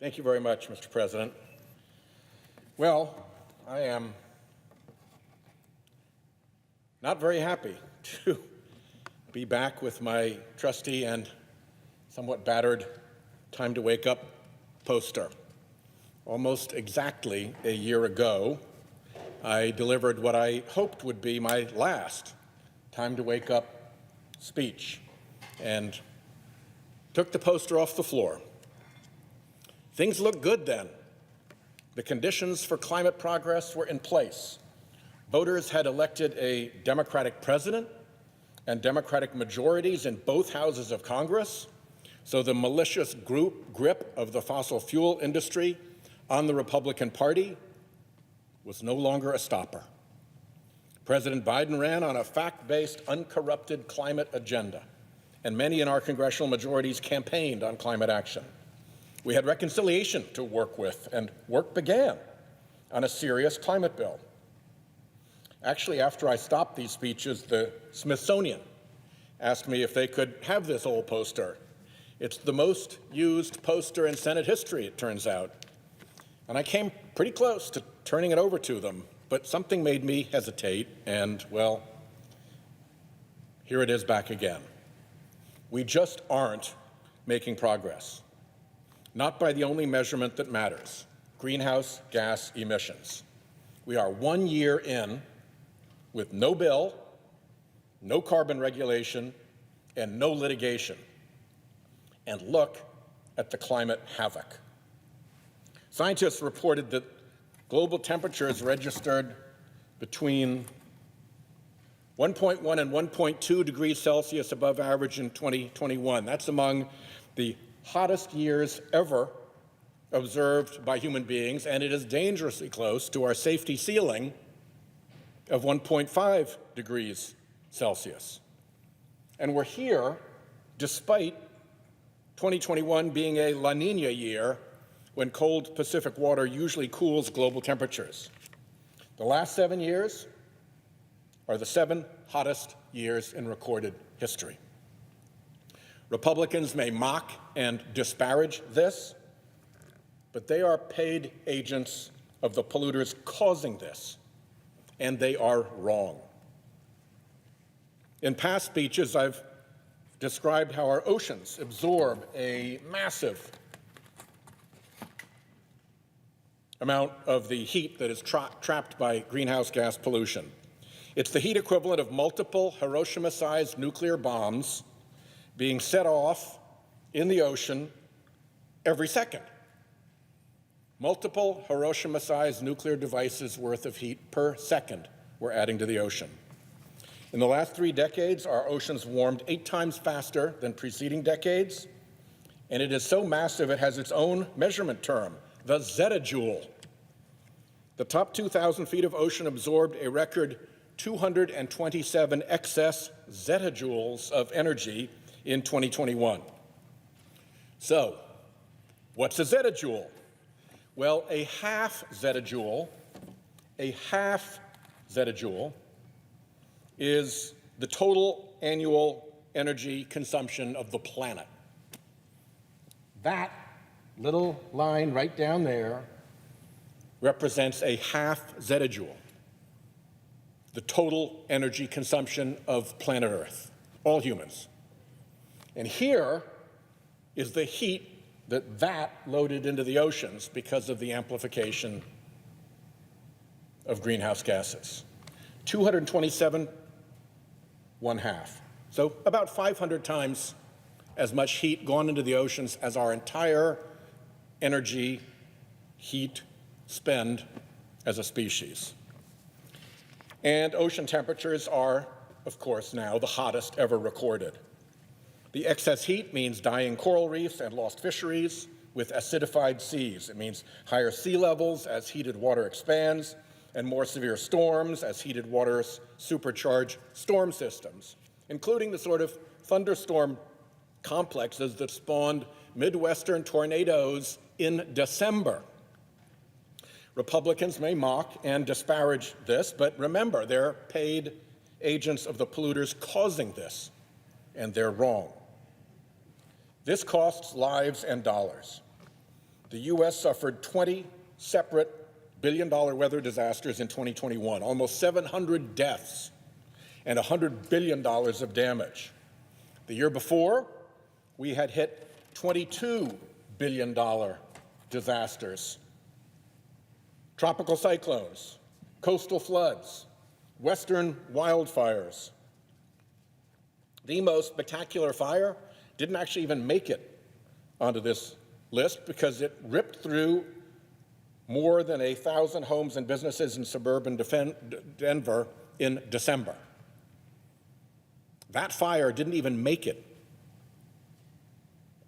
Thank you very much, Mr. President. Well, I am not very happy to be back with my trusty and somewhat battered Time to Wake Up poster. Almost exactly a year ago, I delivered what I hoped would be my last Time to Wake Up speech and took the poster off the floor. Things looked good then. The conditions for climate progress were in place. Voters had elected a Democratic president and Democratic majorities in both houses of Congress, so the malicious grip of the fossil fuel industry on the Republican Party was no longer a stopper. President Biden ran on a fact-based, uncorrupted climate agenda, and many in our congressional majorities campaigned on climate action. We had reconciliation to work with, and work began on a serious climate bill. Actually, after I stopped these speeches, the Smithsonian asked me if they could have this old poster. It's the most used poster in Senate history, it turns out. And I came pretty close to turning it over to them, but something made me hesitate, and, well, here it is back again. We just aren't making progress. Not by the only measurement that matters, greenhouse gas emissions. We are 1 year in with no bill, no carbon regulation, and no litigation. And look at the climate havoc. Scientists reported that global temperatures registered between 1.1 and 1.2 degrees Celsius above average in 2021. That's among the hottest years ever observed by human beings, and it is dangerously close to our safety ceiling of 1.5 degrees Celsius. And we're here despite 2021 being a La Nina year when cold Pacific water usually cools global temperatures. The last 7 years are the 7 hottest years in recorded history. Republicans may mock and disparage this, but they are paid agents of the polluters causing this, and they are wrong. In past speeches, I've described how our oceans absorb a massive amount of the heat that is trapped by greenhouse gas pollution. It's the heat equivalent of multiple Hiroshima-sized nuclear bombs being set off in the ocean every second. Multiple Hiroshima-sized nuclear devices worth of heat per second we're adding to the ocean. In the last 3 decades, our oceans warmed 8 times faster than preceding decades, and it is so massive it has its own measurement term, the zettajoule. The top 2,000 feet of ocean absorbed a record 227 excess zettajoules of energy in 2021. So, what's a zettajoule? Well, a half zettajoule is the total annual energy consumption of the planet. That little line right down there represents a half zettajoule, the total energy consumption of planet Earth, all humans. And here is the heat that loaded into the oceans because of the amplification of greenhouse gases. 227, 1/2. So about 500 times as much heat gone into the oceans as our entire energy, heat spend as a species. And ocean temperatures are, of course, now the hottest ever recorded. The excess heat means dying coral reefs and lost fisheries with acidified seas. It means higher sea levels as heated water expands, and more severe storms as heated waters supercharge storm systems, including the sort of thunderstorm complexes that spawned Midwestern tornadoes in December. Republicans may mock and disparage this, but remember, they're paid agents of the polluters causing this, and they're wrong. This costs lives and dollars. the U.S. suffered 20 separate billion-dollar weather disasters in 2021, almost 700 deaths and $100 billion of damage. The year before, we had hit $22 billion disasters. Tropical cyclones, coastal floods, western wildfires. The most spectacular fire didn't actually even make it onto this list because it ripped through more than 1,000 homes and businesses in suburban Denver in December. That fire didn't even make it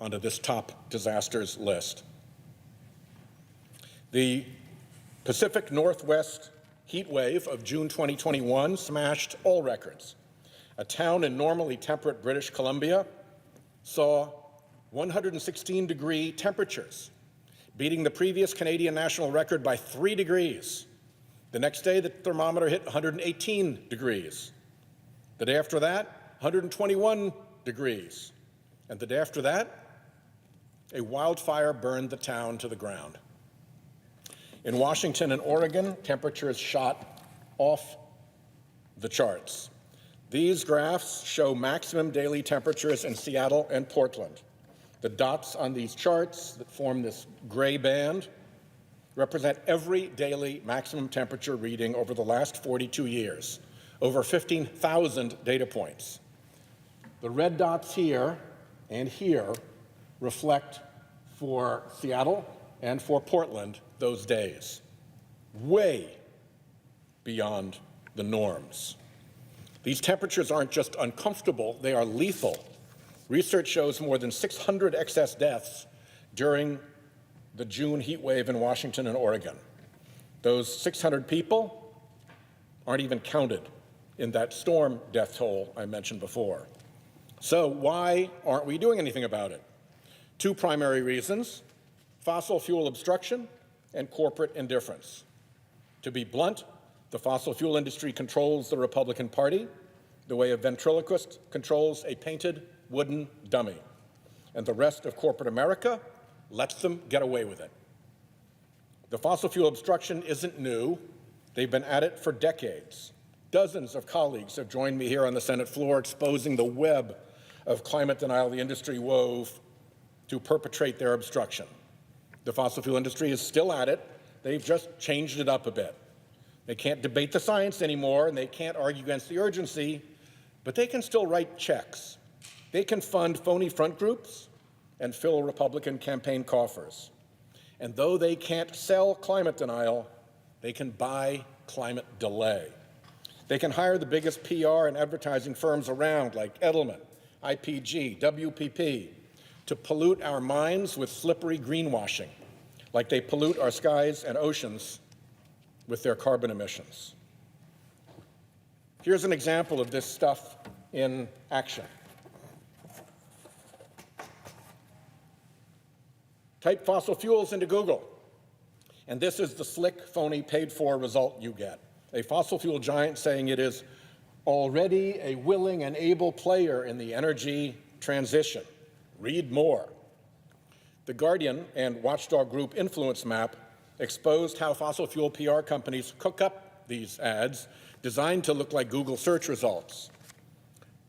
onto this top disasters list. The Pacific Northwest heat wave of June 2021 smashed all records. A town in normally temperate British Columbia saw 116-degree temperatures, beating the previous Canadian national record by 3 degrees. The next day, the thermometer hit 118 degrees. The day after that, 121 degrees. And the day after that, a wildfire burned the town to the ground. In Washington and Oregon, temperatures shot off the charts. These graphs show maximum daily temperatures in Seattle and Portland. The dots on these charts that form this gray band represent every daily maximum temperature reading over the last 42 years, over 15,000 data points. The red dots here and here reflect for Seattle and for Portland those days, way beyond the norms. These temperatures aren't just uncomfortable, they are lethal. Research shows more than 600 excess deaths during the June heat wave in Washington and Oregon. Those 600 people aren't even counted in that storm death toll I mentioned before. So why aren't we doing anything about it? Two primary reasons: fossil fuel obstruction and corporate indifference. To be blunt, the fossil fuel industry controls the Republican Party the way a ventriloquist controls a painted wooden dummy, and the rest of corporate America lets them get away with it. The fossil fuel obstruction isn't new. They've been at it for decades. Dozens of colleagues have joined me here on the Senate floor exposing the web of climate denial the industry wove to perpetrate their obstruction. The fossil fuel industry is still at it. They've just changed it up a bit. They can't debate the science anymore, and they can't argue against the urgency, but they can still write checks. They can fund phony front groups and fill Republican campaign coffers. And though they can't sell climate denial, they can buy climate delay. They can hire the biggest PR and advertising firms around, like Edelman, IPG, WPP, to pollute our minds with slippery greenwashing, like they pollute our skies and oceans with their carbon emissions. Here's an example of this stuff in action. Type fossil fuels into Google, and this is the slick, phony, paid-for result you get. A fossil fuel giant saying it is already a willing and able player in the energy transition. Read more. The Guardian and watchdog group Influence Map exposed how fossil fuel PR companies cook up these ads designed to look like Google search results.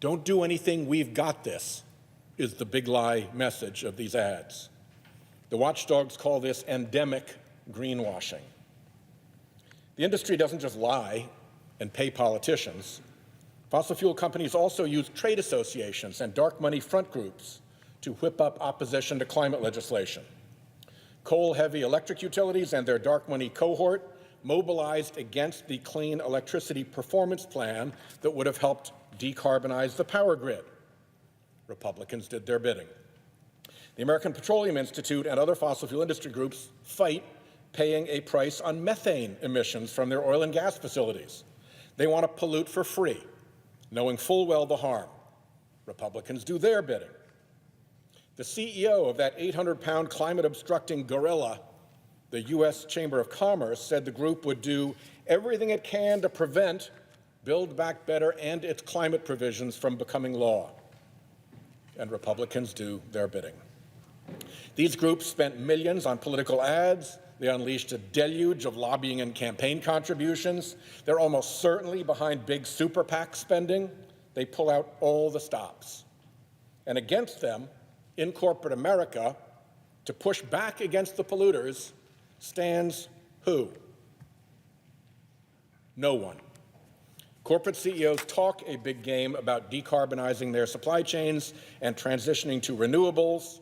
Don't do anything, we've got this, is the big lie message of these ads. The watchdogs call this endemic greenwashing. The industry doesn't just lie and pay politicians. Fossil fuel companies also use trade associations and dark money front groups to whip up opposition to climate legislation. Coal-heavy electric utilities and their dark money cohort mobilized against the Clean Electricity Performance Plan that would have helped decarbonize the power grid. Republicans did their bidding. The American Petroleum Institute and other fossil fuel industry groups fight paying a price on methane emissions from their oil and gas facilities. They want to pollute for free, knowing full well the harm. Republicans do their bidding. The CEO of that 800-pound climate-obstructing gorilla, the U.S. Chamber of Commerce, said the group would do everything it can to prevent Build Back Better and its climate provisions from becoming law. And Republicans do their bidding. These groups spent millions on political ads. They unleashed a deluge of lobbying and campaign contributions. They're almost certainly behind big super PAC spending. They pull out all the stops. And against them, in corporate America, to push back against the polluters, stands who? No one. Corporate CEOs talk a big game about decarbonizing their supply chains and transitioning to renewables,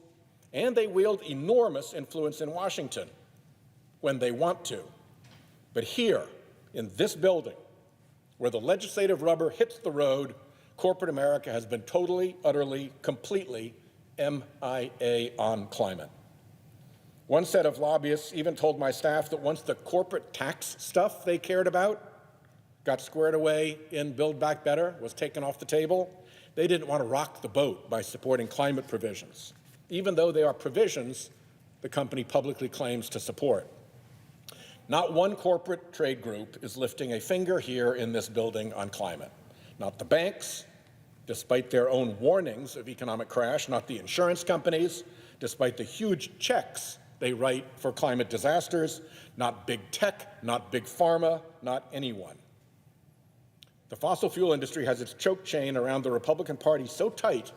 and they wield enormous influence in Washington when they want to. But here, in this building, where the legislative rubber hits the road, corporate America has been totally, utterly, completely MIA on climate. One set of lobbyists even told my staff that once the corporate tax stuff they cared about got squared away in Build Back Better, was taken off the table, they didn't want to rock the boat by supporting climate provisions, even though they are provisions the company publicly claims to support. Not one corporate trade group is lifting a finger here in this building on climate. Not the banks, despite their own warnings of economic crash, not the insurance companies, despite the huge checks they write for climate disasters, not big tech, not big pharma, not anyone. The fossil fuel industry has its choke chain around the Republican Party so tight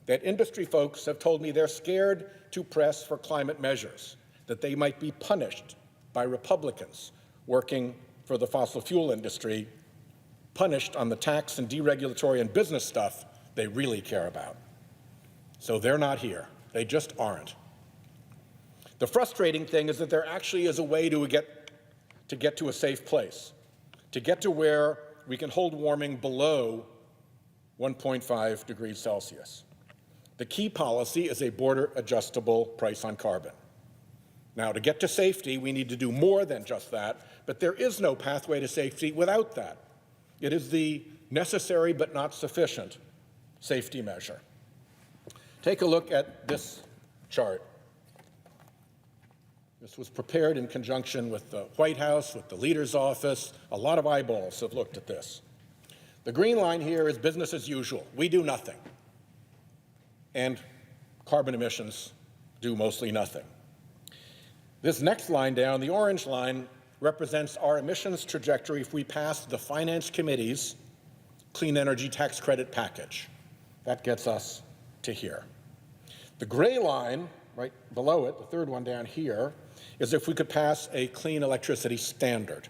that industry folks have told me they're scared to press for climate measures, that they might be punished by Republicans working for the fossil fuel industry, punished on the tax and deregulatory and business stuff they really care about. So they're not here. They just aren't. The frustrating thing is that there actually is a way to get to a safe place, to get to where we can hold warming below 1.5 degrees Celsius. The key policy is a border-adjustable price on carbon. Now, to get to safety, we need to do more than just that, but there is no pathway to safety without that. It is the necessary but not sufficient safety measure. Take a look at this chart. This was prepared in conjunction with the White House, with the leader's office. A lot of eyeballs have looked at this. The green line here is business as usual. We do nothing. And carbon emissions do mostly nothing. This next line down, the orange line, represents our emissions trajectory if we pass the Finance Committee's Clean Energy Tax Credit package. That gets us to here. The gray line, right below it, the third one down here, is if we could pass a clean electricity standard.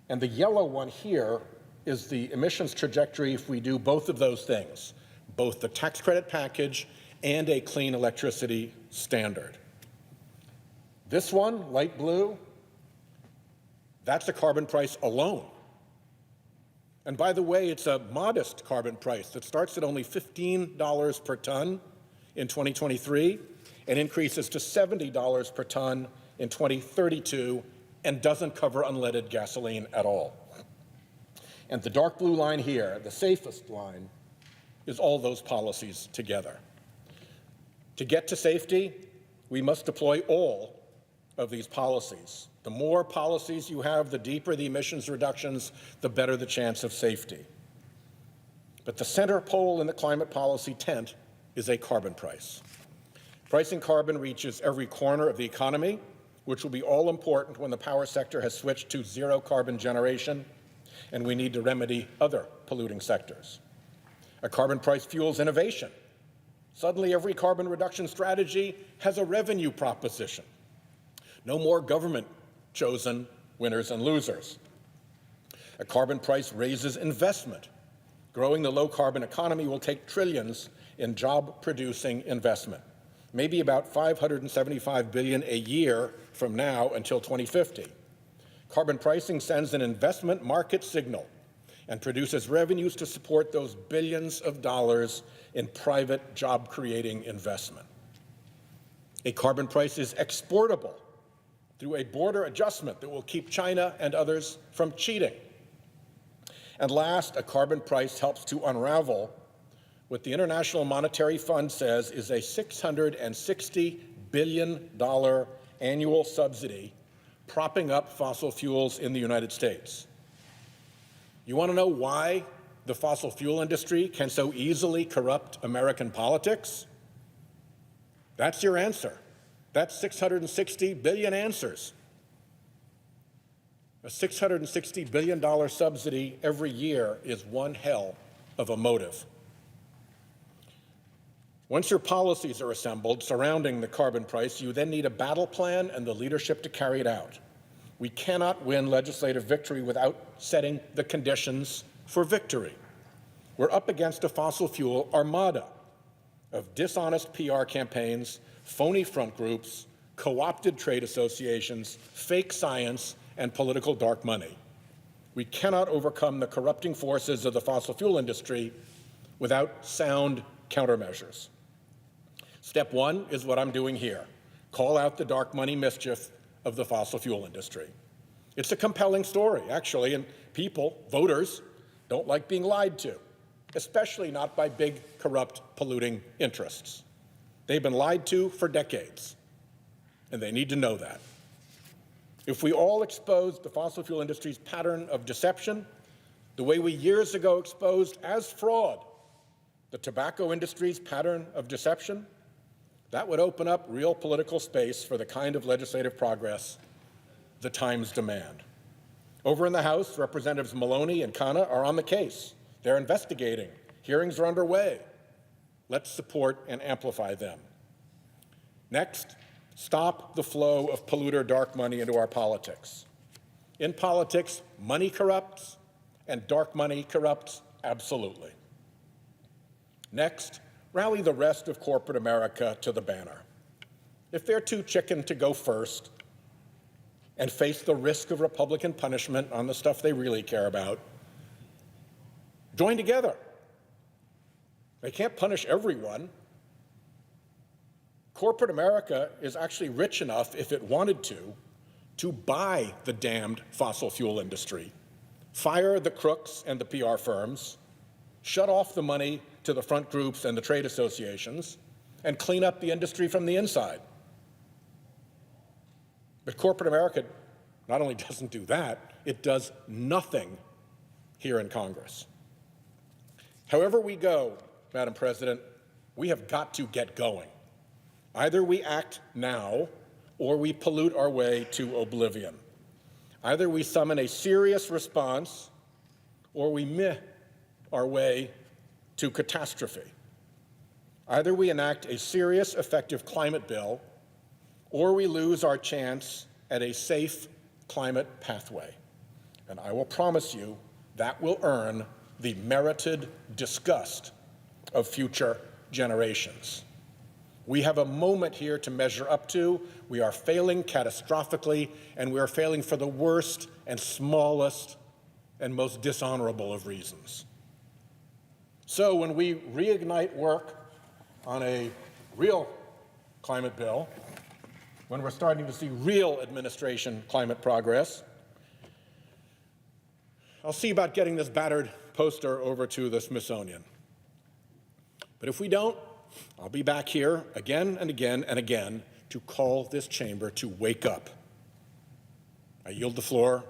And the yellow one here is the emissions trajectory if we do both of those things, both the tax credit package and a clean electricity standard. This one, light blue, that's the carbon price alone. And by the way, it's a modest carbon price that starts at only $15 per ton in 2023 and increases to $70 per ton in 2032 and doesn't cover unleaded gasoline at all. And the dark blue line here, the safest line, is all those policies together. To get to safety, we must deploy all of these policies. The more policies you have, the deeper the emissions reductions, the better the chance of safety. But the center pole in the climate policy tent is a carbon price. Pricing carbon reaches every corner of the economy, which will be all important when the power sector has switched to zero carbon generation, and we need to remedy other polluting sectors. A carbon price fuels innovation. Suddenly, every carbon reduction strategy has a revenue proposition. No more government-chosen winners and losers. A carbon price raises investment. Growing the low-carbon economy will take trillions in job-producing investment, maybe about $575 billion a year from now until 2050. Carbon pricing sends an investment market signal and produces revenues to support those billions of dollars in private job-creating investment. A carbon price is exportable through a border adjustment that will keep China and others from cheating. And last, a carbon price helps to unravel what the International Monetary Fund says is a $660 billion annual subsidy propping up fossil fuels in the United States. You want to know why the fossil fuel industry can so easily corrupt American politics? That's your answer. That's 660 billion answers. A $660 billion subsidy every year is one hell of a motive. Once your policies are assembled surrounding the carbon price, you then need a battle plan and the leadership to carry it out. We cannot win legislative victory without setting the conditions for victory. We're up against a fossil fuel armada of dishonest PR campaigns, phony front groups, co-opted trade associations, fake science, and political dark money. We cannot overcome the corrupting forces of the fossil fuel industry without sound countermeasures. Step one is what I'm doing here. Call out the dark money mischief of the fossil fuel industry. It's a compelling story, actually, and people, voters, don't like being lied to, especially not by big, corrupt, polluting interests. They've been lied to for decades, and they need to know that. If we all exposed the fossil fuel industry's pattern of deception, the way we years ago exposed as fraud the tobacco industry's pattern of deception, that would open up real political space for the kind of legislative progress the times demand. Over in the House, Representatives Maloney and Khanna are on the case. They're investigating. Hearings are underway. Let's support and amplify them. Next, stop the flow of polluter dark money into our politics. In politics, money corrupts, and dark money corrupts absolutely. Next, rally the rest of corporate America to the banner. If they're too chicken to go first and face the risk of Republican punishment on the stuff they really care about, join together. They can't punish everyone. Corporate America is actually rich enough, if it wanted to buy the damned fossil fuel industry, fire the crooks and the PR firms, shut off the money to the front groups and the trade associations, and clean up the industry from the inside. But corporate America not only doesn't do that, it does nothing here in Congress. However we go, Madam President, we have got to get going. Either we act now, or we pollute our way to oblivion. Either we summon a serious response, or we meh our way to catastrophe. Either we enact a serious, effective climate bill, or we lose our chance at a safe climate pathway. And I will promise you that will earn the merited disgust of future generations. We have a moment here to measure up to. We are failing catastrophically, and we are failing for the worst and smallest and most dishonorable of reasons. So when we reignite work on a real climate bill, when we're starting to see real administration climate progress, I'll see about getting this battered poster over to the Smithsonian. But if we don't, I'll be back here again and again and again to call this chamber to wake up. I yield the floor